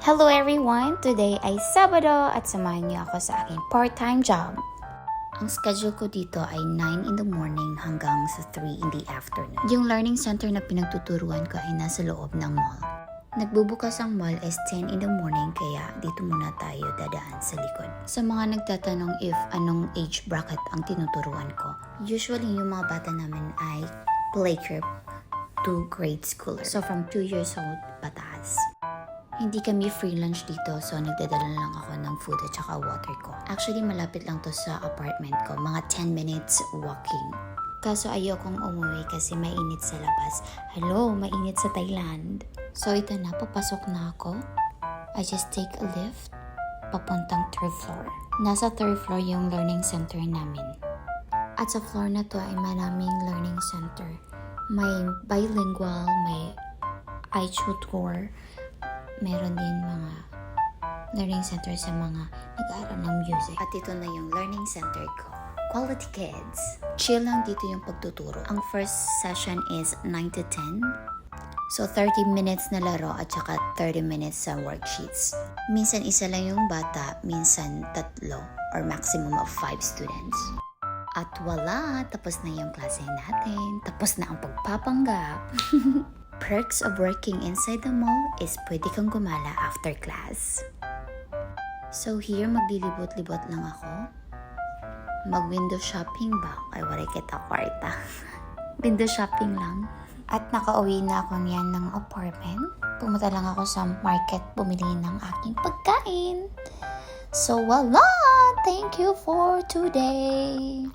Hello everyone! Today ay Sabado at samahan niyo ako sa aking part-time job. Ang schedule ko dito ay 9 in the morning hanggang sa 3 in the afternoon. Yung learning center na pinagtuturuan ko ay nasa loob ng mall. Nagbubukas ang mall is 10 in the morning kaya dito muna tayo dadaan sa likod. Sa mga nagtatanong if anong age bracket ang tinuturuan ko, usually yung mga bata namin ay playgroup to grade schooler. So from 2 years old pataas. Hindi kami free lunch dito so nagdadala lang ako ng food at saka water ko. Actually malapit lang to sa apartment ko, mga 10 minutes walking. Kaso ayokong umuwi kasi mainit sa labas. Hello, mainit sa Thailand. So ito na, papasok na ako. I just take a lift papuntang 3rd floor. Nasa 3rd floor yung learning center namin. At sa floor na to ay maraming learning center. May bilingual, may iTutor, meron din mga learning center sa mga nag-aaral ng music. At ito na yung learning center ko. Quality Kids. Chill lang dito yung pagtuturo. Ang first session is 9 to 10. So 30 minutes na laro at saka 30 minutes sa worksheets. Minsan isa lang yung bata, minsan 3 or maximum of 5 students. At wala, tapos na yung klase natin. Tapos na ang pagpapanggap. Perks of working inside the mall is pwede kang gumala after class. So here, maglilibot-libot lang ako. Mag-window shopping ba? Ay, wala kita kwarta. Window shopping lang. At nakauwi na ako niyan ng apartment. Pumunta lang ako sa market bumili ng aking pagkain. So, voila! Thank you for today!